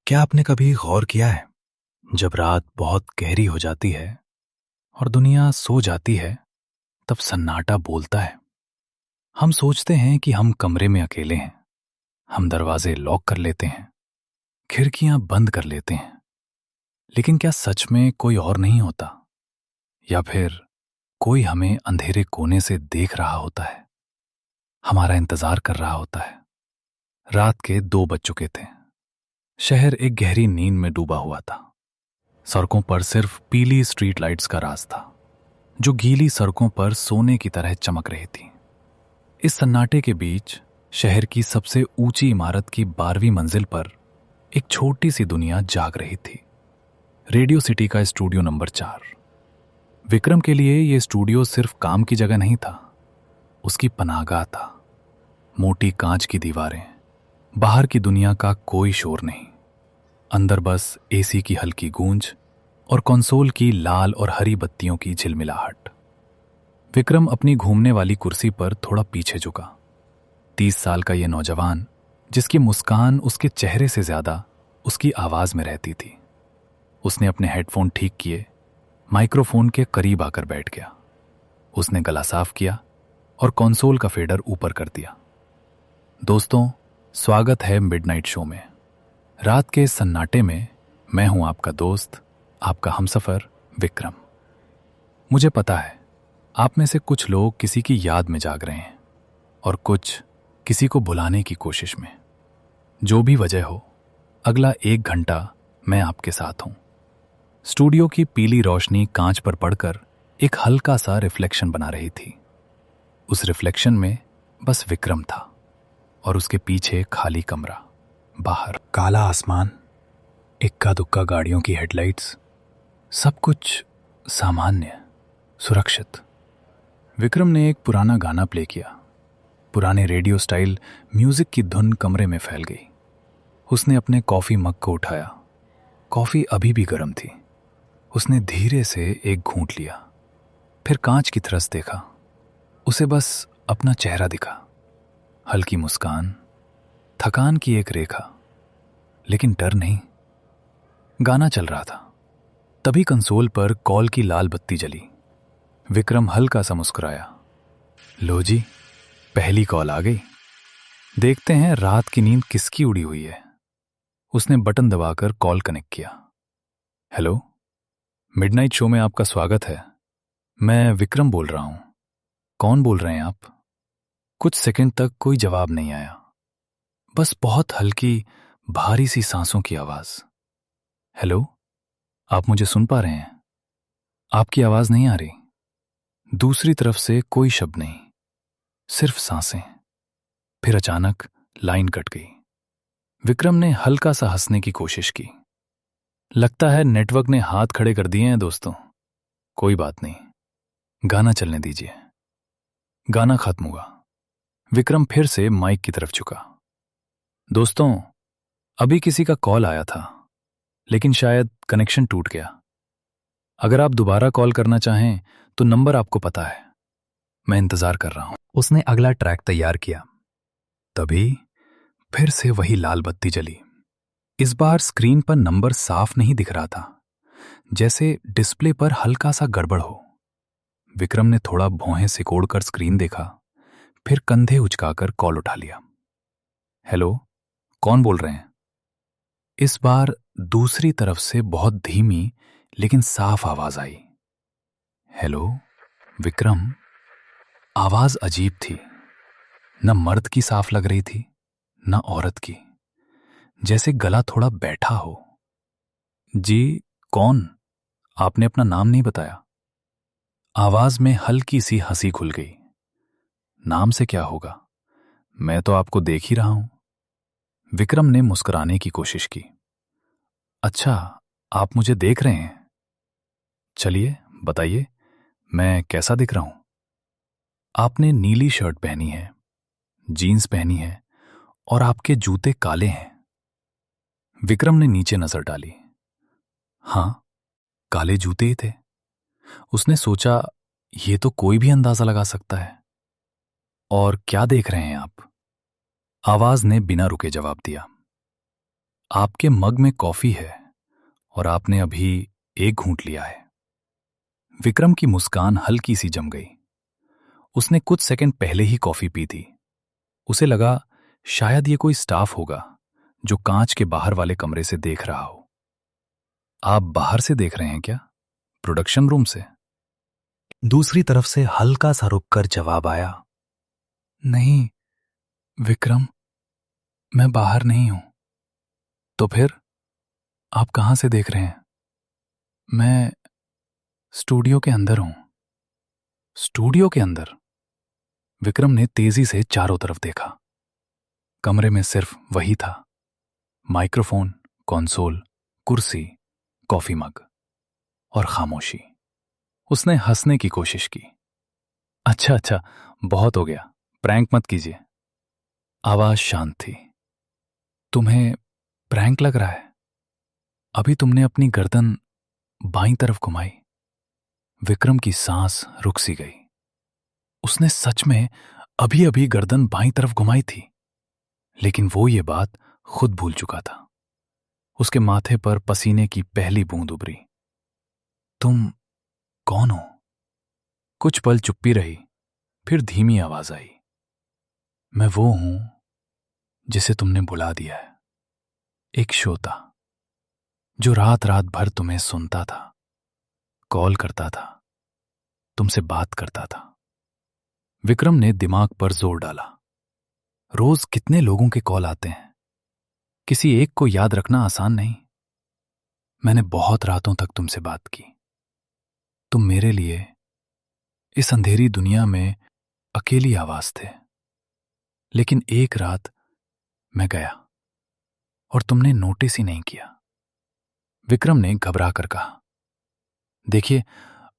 क्या आपने कभी गौर किया है, जब रात बहुत गहरी हो जाती है और दुनिया सो जाती है, तब सन्नाटा बोलता है। हम सोचते हैं कि हम कमरे में अकेले हैं। हम दरवाजे लॉक कर लेते हैं, खिड़कियां बंद कर लेते हैं। लेकिन क्या सच में कोई और नहीं होता, या फिर कोई हमें अंधेरे कोने से देख रहा होता है, हमारा इंतजार कर रहा होता है। रात के 2 बज चुके थे। शहर एक गहरी नींद में डूबा हुआ था। सड़कों पर सिर्फ पीली स्ट्रीट लाइट्स का राज था, जो गीली सड़कों पर सोने की तरह चमक रही थी। इस सन्नाटे के बीच शहर की सबसे ऊंची इमारत की 12वीं मंजिल पर एक छोटी सी दुनिया जाग रही थी। रेडियो सिटी का स्टूडियो नंबर 4। विक्रम के लिए यह स्टूडियो सिर्फ काम की जगह नहीं था, उसकी पनाहगाह था। मोटी कांच की दीवारें, बाहर की दुनिया का कोई शोर नहीं। अंदर बस एसी की हल्की गूंज और कंसोल की लाल और हरी बत्तियों की झिलमिलाहट। विक्रम अपनी घूमने वाली कुर्सी पर थोड़ा पीछे झुका। 30 साल का यह नौजवान, जिसकी मुस्कान उसके चेहरे से ज्यादा उसकी आवाज में रहती थी। उसने अपने हेडफोन ठीक किए, माइक्रोफोन के करीब आकर बैठ गया। उसने गला साफ किया और कंसोल का फेडर ऊपर कर दिया। दोस्तों, स्वागत है मिडनाइट शो में। रात के इस सन्नाटे में मैं हूं आपका दोस्त, आपका हमसफर विक्रम। मुझे पता है, आप में से कुछ लोग किसी की याद में जाग रहे हैं और कुछ किसी को भुलाने की कोशिश में। जो भी वजह हो, अगला 1 घंटा मैं आपके साथ हूं। स्टूडियो की पीली रोशनी कांच पर पड़कर एक हल्का सा रिफ्लेक्शन बना रही थी। उस रिफ्लेक्शन में बस विक्रम था और उसके पीछे खाली कमरा। बाहर काला आसमान, इक्का दुक्का गाड़ियों की हेडलाइट्स, सब कुछ सामान्य, सुरक्षित। विक्रम ने एक पुराना गाना प्ले किया। पुराने रेडियो स्टाइल म्यूजिक की धुन कमरे में फैल गई। उसने अपने कॉफी मग को उठाया। कॉफी अभी भी गर्म थी। उसने धीरे से एक घूंट लिया, फिर कांच की तरफ देखा। उसे बस अपना चेहरा दिखा, हल्की मुस्कान, थकान की एक रेखा, लेकिन डर नहीं। गाना चल रहा था। तभी कंसोल पर कॉल की लाल बत्ती जली। विक्रम हल्का सा मुस्कुराया। लो जी, पहली कॉल आ गई। देखते हैं रात की नींद किसकी उड़ी हुई है। उसने बटन दबाकर कॉल कनेक्ट किया। हेलो, मिडनाइट शो में आपका स्वागत है। मैं विक्रम बोल रहा हूं। कौन बोल रहे हैं आप? कुछ सेकंड तक कोई जवाब नहीं आया, बस बहुत हल्की, भारी सी सांसों की आवाज। हेलो, आप मुझे सुन पा रहे हैं? आपकी आवाज नहीं आ रही। दूसरी तरफ से कोई शब्द नहीं, सिर्फ सांसें। फिर अचानक लाइन कट गई। विक्रम ने हल्का सा हंसने की कोशिश की। लगता है नेटवर्क ने हाथ खड़े कर दिए हैं दोस्तों। कोई बात नहीं, गाना चलने दीजिए। गाना खत्म हुआ। विक्रम फिर से माइक की तरफ झुका। दोस्तों, अभी किसी का कॉल आया था, लेकिन शायद कनेक्शन टूट गया। अगर आप दोबारा कॉल करना चाहें तो नंबर आपको पता है। मैं इंतजार कर रहा हूं। उसने अगला ट्रैक तैयार किया। तभी फिर से वही लाल बत्ती जली। इस बार स्क्रीन पर नंबर साफ नहीं दिख रहा था, जैसे डिस्प्ले पर हल्का सा गड़बड़ हो। विक्रम ने थोड़ा भौहें सिकोड़कर स्क्रीन देखा, फिर कंधे उचकाकर कॉल उठा लिया। हेलो, कौन बोल रहे हैं? इस बार दूसरी तरफ से बहुत धीमी लेकिन साफ आवाज आई। हेलो, विक्रम। आवाज अजीब थी। न मर्द की साफ लग रही थी, न औरत की, जैसे गला थोड़ा बैठा हो। जी, कौन? आपने अपना नाम नहीं बताया। आवाज में हल्की सी हंसी खुल गई। नाम से क्या होगा, मैं तो आपको देख ही रहा हूं। विक्रम ने मुस्कुराने की कोशिश की। अच्छा, आप मुझे देख रहे हैं। चलिए बताइए, मैं कैसा दिख रहा हूं? आपने नीली शर्ट पहनी है, जीन्स पहनी है और आपके जूते काले हैं। विक्रम ने नीचे नजर डाली। हाँ, काले जूते ही थे। उसने सोचा, ये तो कोई भी अंदाजा लगा सकता है। और क्या देख रहे हैं आप? आवाज ने बिना रुके जवाब दिया। आपके मग में कॉफी है और आपने अभी एक घूंट लिया है। विक्रम की मुस्कान हल्की सी जम गई। उसने कुछ सेकंड पहले ही कॉफी पी थी। उसे लगा शायद ये कोई स्टाफ होगा जो कांच के बाहर वाले कमरे से देख रहा हो। आप बाहर से देख रहे हैं क्या? प्रोडक्शन रूम से? दूसरी तरफ से हल्का सा रुककर जवाब आया, नहीं विक्रम, मैं बाहर नहीं हूं। तो फिर आप कहां से देख रहे हैं? मैं स्टूडियो के अंदर हूं। स्टूडियो के अंदर? विक्रम ने तेजी से चारों तरफ देखा। कमरे में सिर्फ वही था, माइक्रोफोन, कंसोल, कुर्सी, कॉफी मग और खामोशी। उसने हंसने की कोशिश की। अच्छा अच्छा, बहुत हो गया, प्रैंक मत कीजिए। आवाज शांत थी। तुम्हें प्रैंक लग रहा है? अभी तुमने अपनी गर्दन बाईं तरफ घुमाई। विक्रम की सांस रुक सी गई। उसने सच में अभी अभी गर्दन बाईं तरफ घुमाई थी, लेकिन वो ये बात खुद भूल चुका था। उसके माथे पर पसीने की पहली बूंद उभरी। तुम कौन हो? कुछ पल चुप्पी रही, फिर धीमी आवाज आई, मैं वो हूं जिसे तुमने बुला दिया है। एक श्रोता जो रात रात भर तुम्हें सुनता था, कॉल करता था, तुमसे बात करता था। विक्रम ने दिमाग पर जोर डाला। रोज कितने लोगों के कॉल आते हैं, किसी एक को याद रखना आसान नहीं। मैंने बहुत रातों तक तुमसे बात की। तुम मेरे लिए इस अंधेरी दुनिया में अकेली आवाज थे। लेकिन एक रात मैं गया और तुमने नोटिस ही नहीं किया। विक्रम ने घबरा कर कहा, देखिए,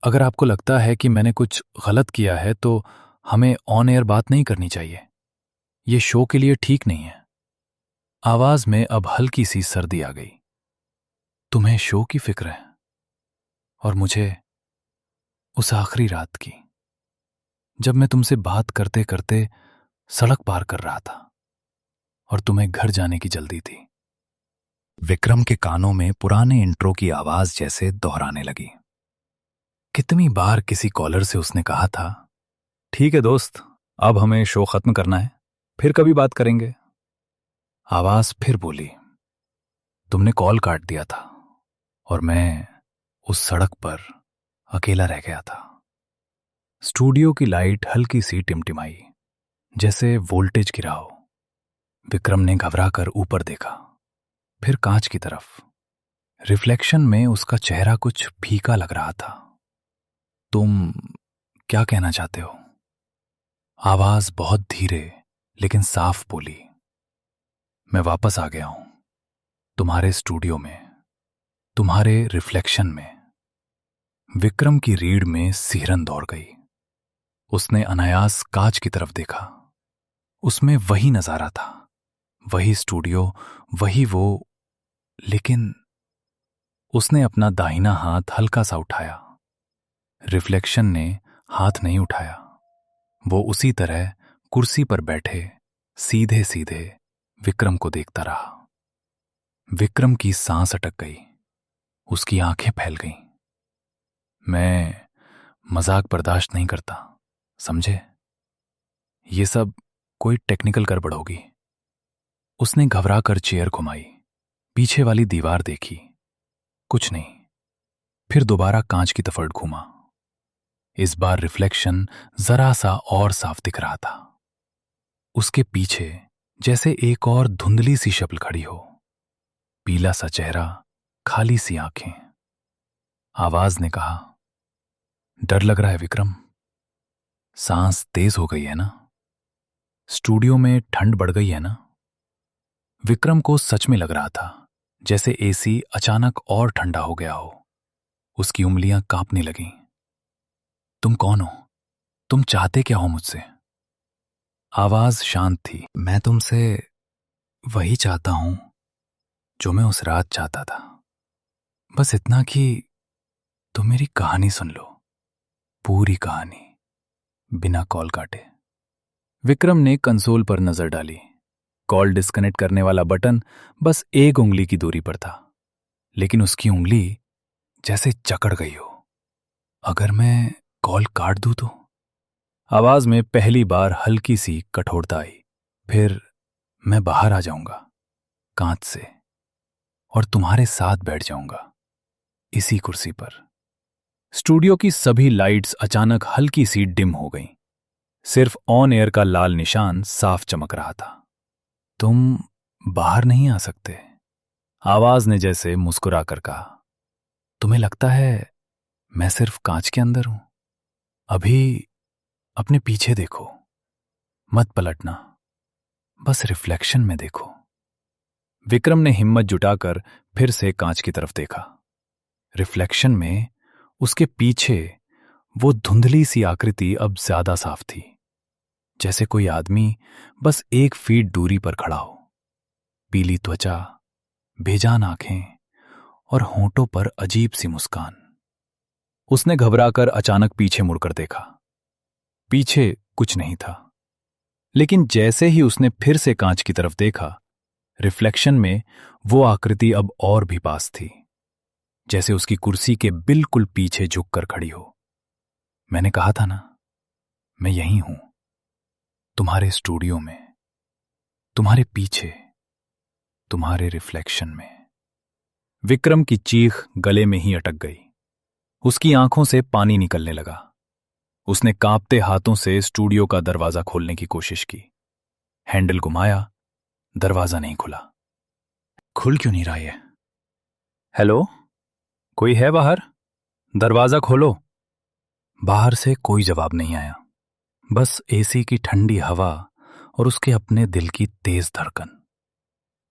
अगर आपको लगता है कि मैंने कुछ गलत किया है तो हमें ऑन एयर बात नहीं करनी चाहिए। ये शो के लिए ठीक नहीं है। आवाज में अब हल्की सी सर्दी आ गई। तुम्हें शो की फिक्र है और मुझे उस आखिरी रात की, जब मैं तुमसे बात करते करते सड़क पार कर रहा था और तुम्हें घर जाने की जल्दी थी। विक्रम के कानों में पुराने इंट्रो की आवाज जैसे दोहराने लगी। कितनी बार किसी कॉलर से उसने कहा था, ठीक है दोस्त, अब हमें शो खत्म करना है, फिर कभी बात करेंगे। आवाज फिर बोली, तुमने कॉल काट दिया था और मैं उस सड़क पर अकेला रह गया था। स्टूडियो की लाइट हल्की सी टिमटिमाई, जैसे वोल्टेज गिरा हो। विक्रम ने घबरा कर ऊपर देखा, फिर कांच की तरफ। रिफ्लेक्शन में उसका चेहरा कुछ फीका लग रहा था। तुम क्या कहना चाहते हो? आवाज बहुत धीरे लेकिन साफ बोली, मैं वापस आ गया हूं, तुम्हारे स्टूडियो में, तुम्हारे रिफ्लेक्शन में। विक्रम की रीढ़ में सिहरन दौड़ गई। उसने अनायास कांच की तरफ देखा। उसमें वही नजारा था, वही स्टूडियो, वही वो। लेकिन उसने अपना दाहिना हाथ हल्का सा उठाया। रिफ्लेक्शन ने हाथ नहीं उठाया। वो उसी तरह कुर्सी पर बैठे सीधे सीधे विक्रम को देखता रहा। विक्रम की सांस अटक गई, उसकी आंखें फैल गईं। मैं मजाक बर्दाश्त नहीं करता, समझे? ये सब कोई टेक्निकल गड़बड़ होगी। उसने घबरा कर चेयर घुमाई, पीछे वाली दीवार देखी, कुछ नहीं। फिर दोबारा कांच की तरफ घूमा। इस बार रिफ्लेक्शन जरा सा और साफ दिख रहा था। उसके पीछे जैसे एक और धुंधली सी शक्ल खड़ी हो, पीला सा चेहरा, खाली सी आंखें। आवाज ने कहा, डर लग रहा है विक्रम? सांस तेज हो गई है ना? स्टूडियो में ठंड बढ़ गई है ना? विक्रम को सच में लग रहा था जैसे एसी अचानक और ठंडा हो गया हो। उसकी उंगलियां कांपने लगीं। तुम कौन हो? तुम चाहते क्या हो मुझसे? आवाज शांत थी, मैं तुमसे वही चाहता हूं जो मैं उस रात चाहता था। बस इतना कि तुम मेरी कहानी सुन लो, पूरी कहानी, बिना कॉल काटे। विक्रम ने कंसोल पर नजर डाली। कॉल डिस्कनेक्ट करने वाला बटन बस एक उंगली की दूरी पर था, लेकिन उसकी उंगली जैसे जकड़ गई हो। अगर मैं कॉल काट दूं तो? आवाज में पहली बार हल्की सी कठोरता आई। फिर मैं बाहर आ जाऊंगा कांच से और तुम्हारे साथ बैठ जाऊंगा इसी कुर्सी पर। स्टूडियो की सभी लाइट्स अचानक हल्की सी डिम हो गईं। सिर्फ ऑन एयर का लाल निशान साफ चमक रहा था। तुम बाहर नहीं आ सकते? आवाज ने जैसे मुस्कुरा कर कहा। तुम्हें लगता है मैं सिर्फ कांच के अंदर हूं? अभी अपने पीछे देखो, मत पलटना, बस रिफ्लेक्शन में देखो। विक्रम ने हिम्मत जुटाकर फिर से कांच की तरफ देखा। रिफ्लेक्शन में उसके पीछे वो धुंधली सी आकृति अब ज्यादा साफ थी, जैसे कोई आदमी बस 1 फीट दूरी पर खड़ा हो। पीली त्वचा, बेजान आंखें और होंठों पर अजीब सी मुस्कान। उसने घबराकर अचानक पीछे मुड़कर देखा। पीछे कुछ नहीं था, लेकिन जैसे ही उसने फिर से कांच की तरफ देखा, रिफ्लेक्शन में वो आकृति अब और भी पास थी, जैसे उसकी कुर्सी के बिल्कुल पीछे झुककर खड़ी हो। मैंने कहा था ना, मैं यहीं हूं, तुम्हारे स्टूडियो में, तुम्हारे पीछे, तुम्हारे रिफ्लेक्शन में। विक्रम की चीख गले में ही अटक गई। उसकी आंखों से पानी निकलने लगा। उसने कांपते हाथों से स्टूडियो का दरवाजा खोलने की कोशिश की। हैंडल घुमाया, दरवाजा नहीं खुला। खुल क्यों नहीं रहा ये? हेलो, कोई है बाहर? दरवाजा खोलो। बाहर से कोई जवाब नहीं आया, बस एसी की ठंडी हवा और उसके अपने दिल की तेज धड़कन।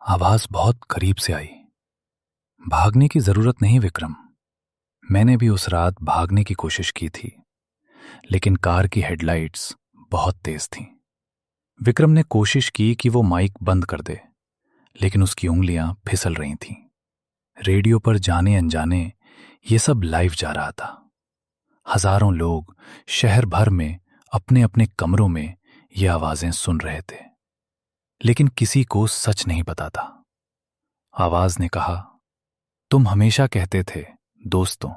आवाज बहुत करीब से आई। भागने की जरूरत नहीं विक्रम, मैंने भी उस रात भागने की कोशिश की थी, लेकिन कार की हेडलाइट्स बहुत तेज थीं। विक्रम ने कोशिश की कि वो माइक बंद कर दे, लेकिन उसकी उंगलियां फिसल रही थीं। रेडियो पर जाने अनजाने ये सब लाइव जा रहा था। हजारों लोग शहर भर में अपने अपने कमरों में ये आवाजें सुन रहे थे, लेकिन किसी को सच नहीं पता था। आवाज ने कहा, तुम हमेशा कहते थे दोस्तों,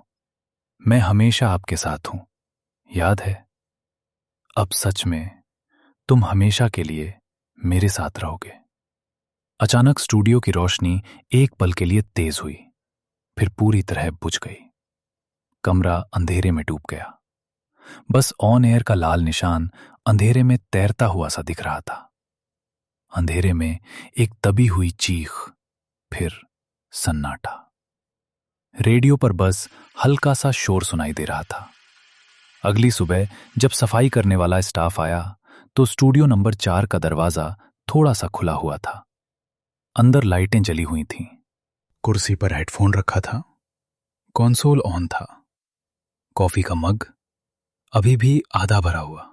मैं हमेशा आपके साथ हूं, याद है? अब सच में तुम हमेशा के लिए मेरे साथ रहोगे। अचानक स्टूडियो की रोशनी एक पल के लिए तेज हुई, फिर पूरी तरह बुझ गई। कमरा अंधेरे में डूब गया। बस ऑन एयर का लाल निशान अंधेरे में तैरता हुआ सा दिख रहा था। अंधेरे में एक दबी हुई चीख, फिर सन्नाटा। रेडियो पर बस हल्का सा शोर सुनाई दे रहा था। अगली सुबह जब सफाई करने वाला स्टाफ आया, तो स्टूडियो नंबर 4 का दरवाजा थोड़ा सा खुला हुआ था। अंदर लाइटें जली हुई थीं। कुर्सी पर हेडफोन रखा था। कंसोल ऑन था। कॉफी का मग अभी भी आधा भरा हुआ।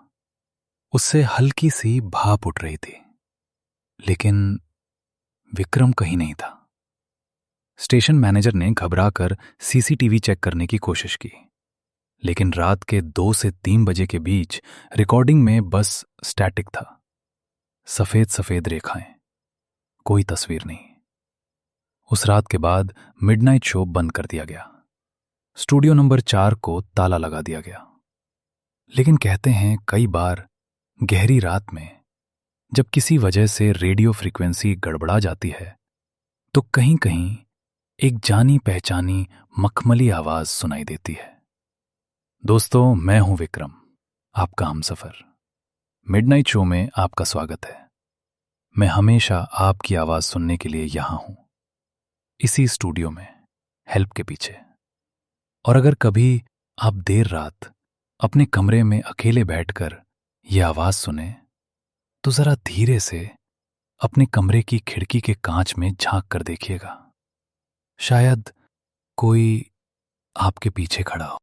उससे हल्की सी भाप उठ रही थी, लेकिन विक्रम कहीं नहीं था। स्टेशन मैनेजर ने घबराकर सीसीटीवी चेक करने की कोशिश की, लेकिन रात के 2 से 3 बजे के बीच रिकॉर्डिंग में बस स्टैटिक था। सफेद सफेद रेखाएं, कोई तस्वीर नहीं। उस रात के बाद मिडनाइट शो बंद कर दिया गया। स्टूडियो नंबर 4 को ताला लगा दिया गया। लेकिन कहते हैं कई बार गहरी रात में जब किसी वजह से रेडियो फ्रीक्वेंसी गड़बड़ा जाती है, तो कहीं कहीं एक जानी पहचानी मखमली आवाज सुनाई देती है। दोस्तों, मैं हूं विक्रम, आपका हमसफर। मिडनाइट शो में आपका स्वागत है। मैं हमेशा आपकी आवाज सुनने के लिए यहां हूं, इसी स्टूडियो में, हेल्प के पीछे। और अगर कभी आप देर रात अपने कमरे में अकेले बैठकर यह आवाज सुने, तो जरा धीरे से अपने कमरे की खिड़की के कांच में झांक कर देखिएगा। शायद कोई आपके पीछे खड़ा हो।